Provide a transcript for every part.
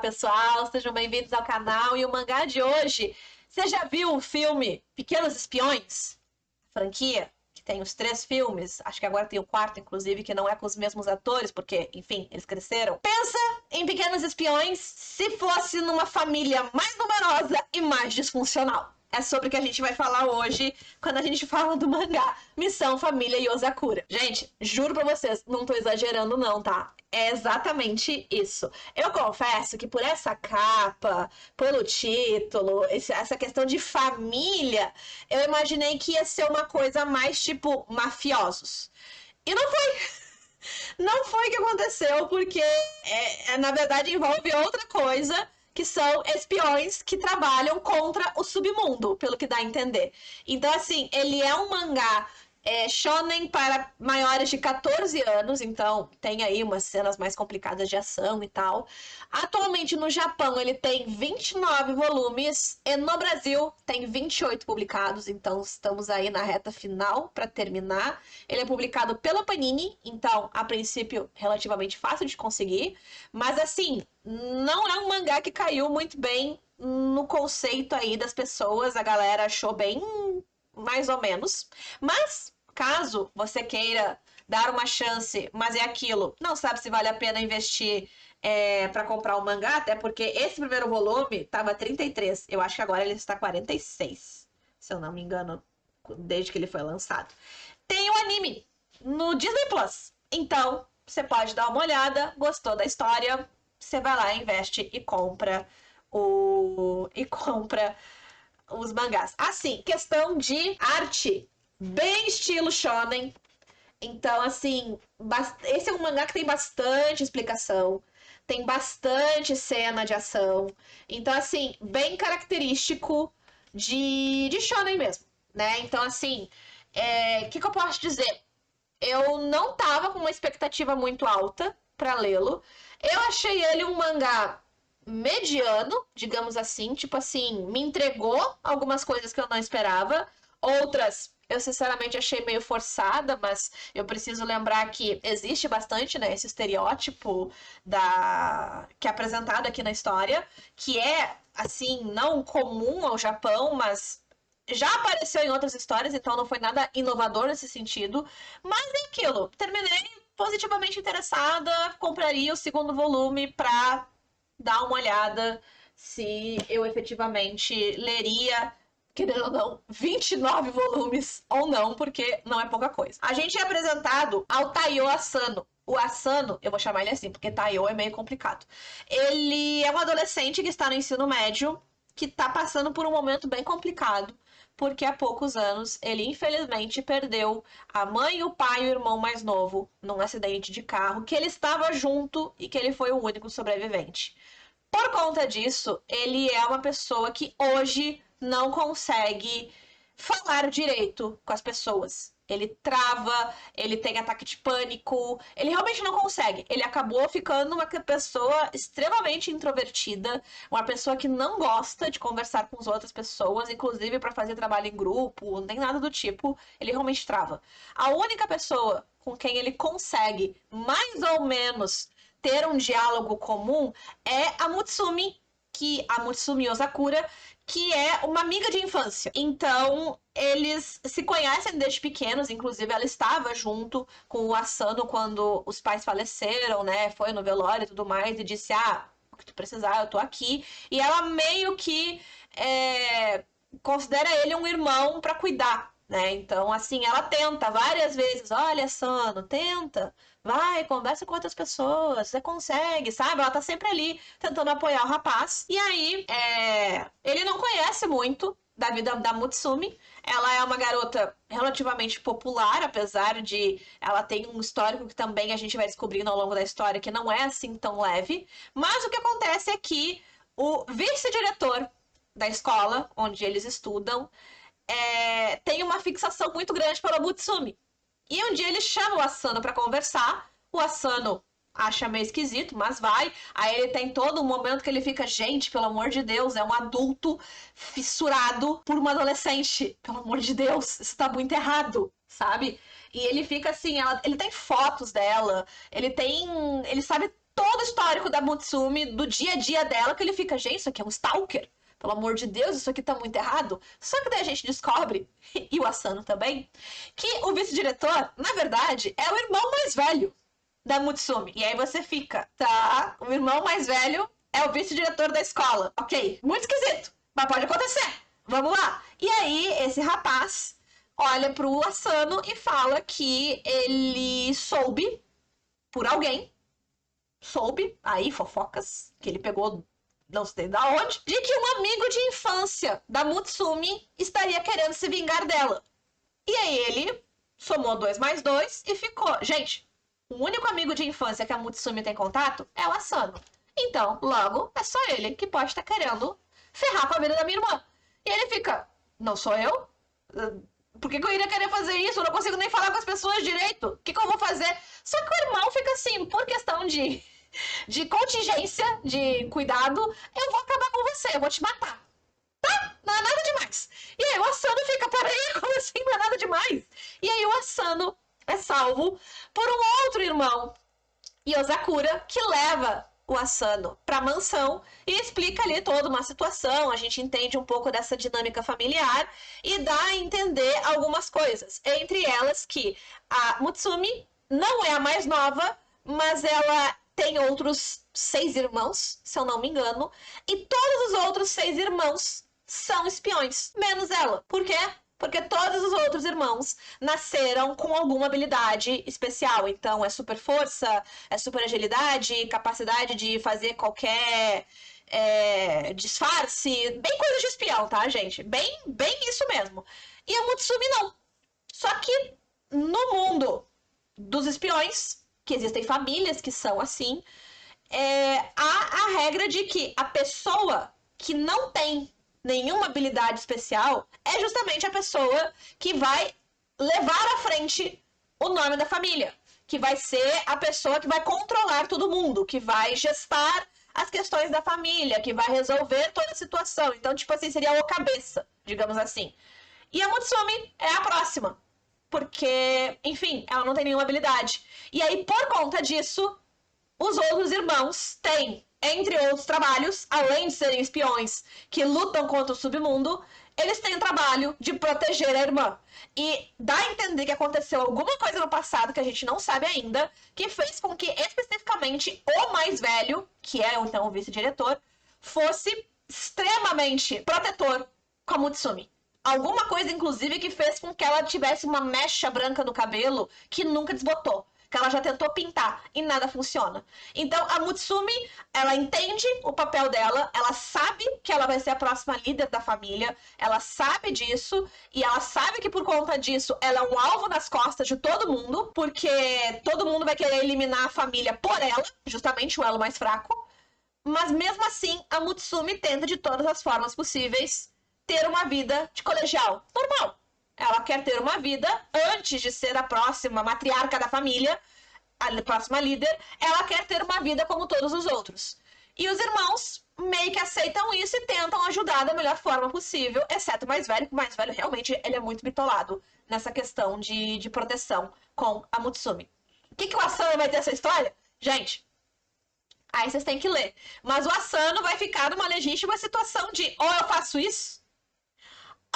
pessoal, sejam bem-vindos ao canal. E o mangá de hoje, você já viu o filme Pequenos Espiões? Franquia, que tem os 3 filmes, acho que agora tem o 4, inclusive, que não é com os mesmos atores, porque, enfim, eles cresceram. Pensa em Pequenos Espiões se fosse numa família mais numerosa e mais disfuncional. É sobre o que a gente vai falar hoje, quando a gente fala do mangá Missão Família Yozakura. Gente, juro pra vocês, não tô exagerando não, tá? É exatamente isso. Eu confesso que por essa capa, pelo título, essa questão de família, eu imaginei que ia ser uma coisa mais tipo mafiosos. E não foi. Não foi o que aconteceu, porque na verdade envolve outra coisa, que são espiões que trabalham contra o submundo, pelo que dá a entender. Então, assim, ele é um mangá shonen para maiores de 14 anos, então tem aí umas cenas mais complicadas de ação e tal. Atualmente no Japão ele tem 29 volumes e no Brasil tem 28 publicados, então estamos aí na reta final para terminar. Ele é publicado pela Panini, então a princípio relativamente fácil de conseguir, mas assim, não é um mangá que caiu muito bem no conceito aí das pessoas, a galera achou bem mais ou menos, mas caso você queira dar uma chance, mas é aquilo, não sabe se vale a pena investir para comprar o mangá, até porque esse primeiro volume tava 33, eu acho que agora ele está 46, se eu não me engano, desde que ele foi lançado. Tem o anime no Disney Plus, então você pode dar uma olhada, gostou da história, você vai lá, investe e compra os mangás. Assim, questão de arte, bem estilo shonen. Então, assim, esse é um mangá que tem bastante explicação, tem bastante cena de ação. Então, assim, bem característico de shonen mesmo, né? Então, assim, o que eu posso dizer? Eu não tava com uma expectativa muito alta pra lê-lo. Eu achei ele um mangá mediano, digamos assim, tipo assim, me entregou algumas coisas que eu não esperava, outras eu sinceramente achei meio forçada, mas eu preciso lembrar que existe bastante, né, esse estereótipo que é apresentado aqui na história, que é assim, não comum ao Japão, mas já apareceu em outras histórias, então não foi nada inovador nesse sentido, mas é aquilo, terminei positivamente interessada, compraria o segundo volume pra dar uma olhada se eu efetivamente leria, querendo ou não, 29 volumes ou não, porque não é pouca coisa. A gente é apresentado ao Taiyo Asano. O Asano, eu vou chamar ele assim, porque Taiyo é meio complicado. Ele é um adolescente que está no ensino médio, que está passando por um momento bem complicado, porque há poucos anos ele infelizmente perdeu a mãe, o pai e o irmão mais novo num acidente de carro, que ele estava junto e que ele foi o único sobrevivente. Por conta disso, ele é uma pessoa que hoje não consegue falar direito com as pessoas. Ele trava, ele tem ataque de pânico, ele realmente não consegue. Ele acabou ficando uma pessoa extremamente introvertida, uma pessoa que não gosta de conversar com as outras pessoas, inclusive para fazer trabalho em grupo, nem nada do tipo. Ele realmente trava. A única pessoa com quem ele consegue mais ou menos ter um diálogo comum é a Mutsumi Yozakura, que é uma amiga de infância. Então, eles se conhecem desde pequenos, inclusive ela estava junto com o Asano quando os pais faleceram, né? Foi no velório e tudo mais, e disse, o que tu precisar, eu tô aqui. E ela meio que considera ele um irmão para cuidar, né? Então, assim, ela tenta várias vezes, olha, Asano, tenta, vai, conversa com outras pessoas, você consegue, sabe? Ela tá sempre ali tentando apoiar o rapaz. E aí, ele não conhece muito da vida da Mutsumi. Ela é uma garota relativamente popular, apesar de ela ter um histórico que também a gente vai descobrindo ao longo da história que não é assim tão leve. Mas o que acontece é que o vice-diretor da escola onde eles estudam tem uma fixação muito grande pela Mutsumi. E um dia ele chama o Asano pra conversar, o Asano acha meio esquisito, mas vai. Aí ele tem todo um momento que ele fica, gente, pelo amor de Deus, é um adulto fissurado por uma adolescente. Pelo amor de Deus, isso tá muito errado, sabe? E ele fica assim, ele tem fotos dela, ele sabe todo o histórico da Mutsumi, do dia a dia dela, que ele fica, gente, isso aqui é um stalker. Pelo amor de Deus, isso aqui tá muito errado. Só que daí a gente descobre, e o Asano também, que o vice-diretor, na verdade, é o irmão mais velho da Mutsumi. E aí você fica, tá, o irmão mais velho é o vice-diretor da escola. Ok, muito esquisito, mas pode acontecer. Vamos lá. E aí, esse rapaz olha pro Asano e fala que ele soube por alguém, aí fofocas, que ele pegou não sei da onde, de que um amigo de infância da Mutsumi estaria querendo se vingar dela. E aí ele somou 2 mais 2 e ficou. Gente, o único amigo de infância que a Mutsumi tem contato é o Asano. Então, logo, é só ele que pode estar querendo ferrar com a vida da minha irmã. E ele fica, não sou eu? Por que eu iria querer fazer isso? Eu não consigo nem falar com as pessoas direito. O que eu vou fazer? Só que o irmão fica assim, por questão de contingência, de cuidado, eu vou acabar com você, eu vou te matar. Tá? Não é nada demais. E aí o Asano fica, peraí, como assim não é nada demais? E aí o Asano é salvo por um outro irmão, Yosakura, que leva o Asano pra mansão e explica ali toda uma situação, a gente entende um pouco dessa dinâmica familiar e dá a entender algumas coisas, entre elas que a Mutsumi não é a mais nova, mas ela tem outros 6 irmãos, se eu não me engano, e todos os outros 6 irmãos são espiões, menos ela. Por quê? Porque todos os outros irmãos nasceram com alguma habilidade especial. Então, é super força, é super agilidade, capacidade de fazer qualquer disfarce. Bem coisa de espião, tá, gente? Bem isso mesmo. E a Mutsumi não. Só que no mundo dos espiões, que existem famílias que são assim, há a regra de que a pessoa que não tem nenhuma habilidade especial é justamente a pessoa que vai levar à frente o nome da família, que vai ser a pessoa que vai controlar todo mundo, que vai gestar as questões da família, que vai resolver toda a situação. Então, tipo assim, seria o cabeça, digamos assim. E a Mutsumi é a próxima, porque, enfim, ela não tem nenhuma habilidade. E aí, por conta disso, os outros irmãos têm, entre outros trabalhos, além de serem espiões que lutam contra o submundo, eles têm o trabalho de proteger a irmã. E dá a entender que aconteceu alguma coisa no passado que a gente não sabe ainda, que fez com que especificamente o mais velho, que é então o vice-diretor, fosse extremamente protetor com a Mutsumi. Alguma coisa, inclusive, que fez com que ela tivesse uma mecha branca no cabelo que nunca desbotou. Que ela já tentou pintar e nada funciona. Então, a Mutsumi, ela entende o papel dela, ela sabe que ela vai ser a próxima líder da família, ela sabe disso, e ela sabe que por conta disso, ela é um alvo nas costas de todo mundo, porque todo mundo vai querer eliminar a família por ela, justamente o elo mais fraco. Mas mesmo assim, a Mutsumi tenta de todas as formas possíveis ter uma vida de colegial normal. Ela quer ter uma vida antes de ser a próxima matriarca da família, a próxima líder, ela quer ter uma vida como todos os outros. E os irmãos meio que aceitam isso e tentam ajudar da melhor forma possível, exceto o mais velho, que o mais velho realmente ele é muito bitolado nessa questão de proteção com a Mutsumi. O que o Asano vai ter essa história? Gente, aí vocês têm que ler. Mas o Asano vai ficar numa legítima situação de ou eu faço isso,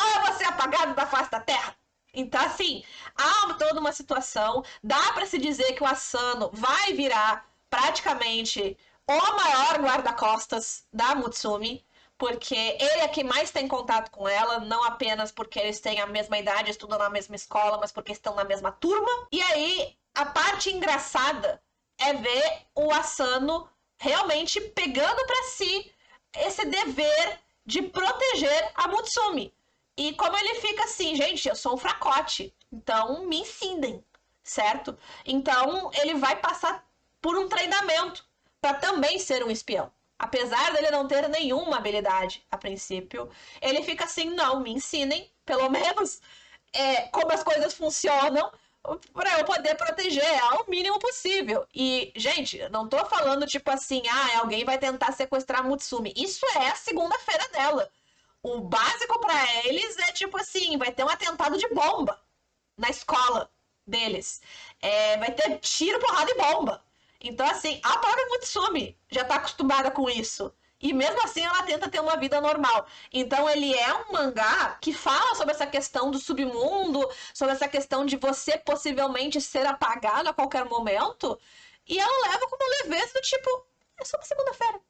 ou eu vou ser apagado da face da terra. Então, assim, há toda uma situação, dá pra se dizer que o Asano vai virar praticamente o maior guarda-costas da Mutsumi, porque ele é quem mais tem contato com ela, não apenas porque eles têm a mesma idade, estudam na mesma escola, mas porque estão na mesma turma. E aí, a parte engraçada é ver o Asano realmente pegando pra si esse dever de proteger a Mutsumi. E como ele fica assim, gente, eu sou um fracote, então me ensinem, certo? Então ele vai passar por um treinamento para também ser um espião. Apesar dele não ter nenhuma habilidade a princípio, ele fica assim, não, me ensinem, pelo menos, como as coisas funcionam, para eu poder proteger ao mínimo possível. E, gente, não tô falando tipo assim, alguém vai tentar sequestrar a Mutsumi. Isso é a segunda-feira dela. O básico pra eles é tipo assim, vai ter um atentado de bomba na escola deles. Vai ter tiro, porrada e bomba. Então, assim, a própria Mutsumi já tá acostumada com isso. E mesmo assim ela tenta ter uma vida normal. Então ele é um mangá que fala sobre essa questão do submundo, sobre essa questão de você possivelmente ser apagado a qualquer momento. E ela leva com uma leveza do tipo, é só uma segunda-feira.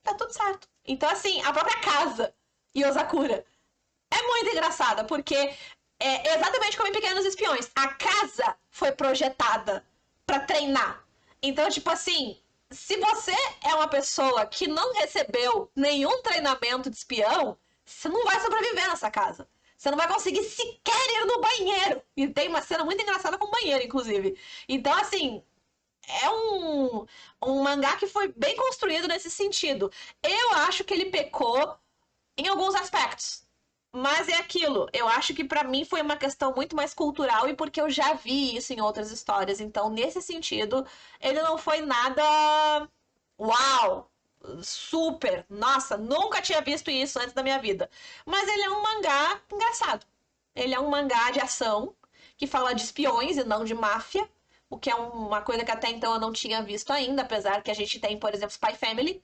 Tá tudo certo. Então, assim, a própria casa Yozakura é muito engraçada, porque é exatamente como em Pequenos Espiões. A casa foi projetada pra treinar. Então, tipo assim, se você é uma pessoa que não recebeu nenhum treinamento de espião, você não vai sobreviver nessa casa. Você não vai conseguir sequer ir no banheiro. E tem uma cena muito engraçada com o banheiro, inclusive. Então, assim, é um mangá que foi bem construído nesse sentido. Eu acho que ele pecou em alguns aspectos. Mas é aquilo, eu acho que pra mim foi uma questão muito mais cultural e porque eu já vi isso em outras histórias. Então, nesse sentido, ele não foi nada uau, super, nossa, nunca tinha visto isso antes da minha vida. Mas ele é um mangá engraçado. Ele é um mangá de ação que fala de espiões e não de máfia, o que é uma coisa que até então eu não tinha visto ainda, apesar que a gente tem, por exemplo, Spy Family,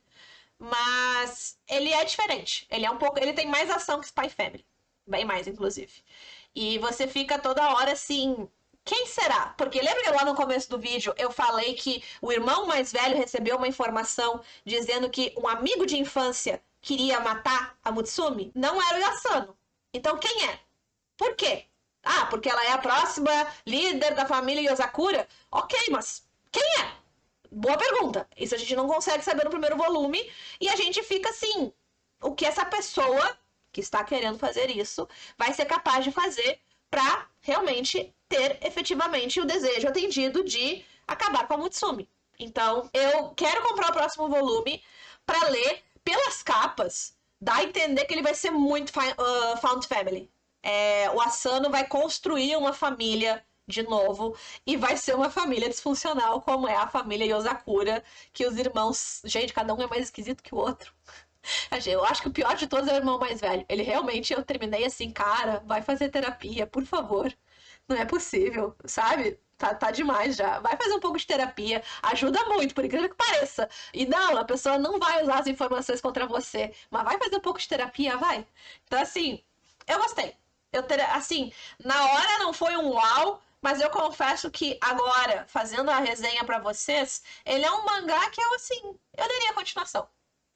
mas ele é diferente. Ele é um pouco. Ele tem mais ação que Spy Family. Bem mais, inclusive. E você fica toda hora assim. Quem será? Porque lembra que lá no começo do vídeo eu falei que o irmão mais velho recebeu uma informação dizendo que um amigo de infância queria matar a Mutsumi? Não era o Yasano. Então quem é? Por quê? Ah, porque ela é a próxima líder da família Yozakura? Ok, mas quem é? Boa pergunta. Isso a gente não consegue saber no primeiro volume. E a gente fica assim: o que essa pessoa que está querendo fazer isso vai ser capaz de fazer para realmente ter efetivamente o desejo atendido de acabar com a Mutsumi. Então, eu quero comprar o próximo volume para ler pelas capas. Dá a entender que ele vai ser muito Found Family. O Asano vai construir uma família de novo, e vai ser uma família disfuncional, como é a família Yozakura, que os irmãos. Gente, cada um é mais esquisito que o outro. Eu acho que o pior de todos é o irmão mais velho. Ele realmente, eu terminei assim, cara, vai fazer terapia, por favor. Não é possível, sabe? Tá demais já. Vai fazer um pouco de terapia. Ajuda muito, por incrível que pareça. E não, a pessoa não vai usar as informações contra você. Mas vai fazer um pouco de terapia, vai. Então, assim, eu gostei. Assim, na hora não foi um uau, mas eu confesso que agora, fazendo a resenha pra vocês, ele é um mangá que eu, assim, eu leria a continuação.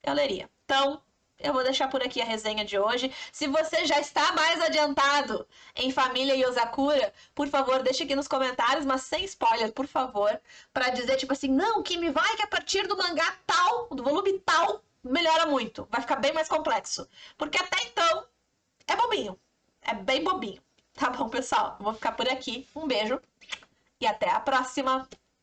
Eu leria. Então, eu vou deixar por aqui a resenha de hoje. Se você já está mais adiantado em Família Yozakura, por favor, deixe aqui nos comentários, mas sem spoiler, por favor, pra dizer, tipo assim, não, que me vai que a partir do mangá tal, do volume tal, melhora muito. Vai ficar bem mais complexo. Porque até então, é bobinho. É bem bobinho. Tá bom, pessoal? Eu vou ficar por aqui. Um beijo e até a próxima!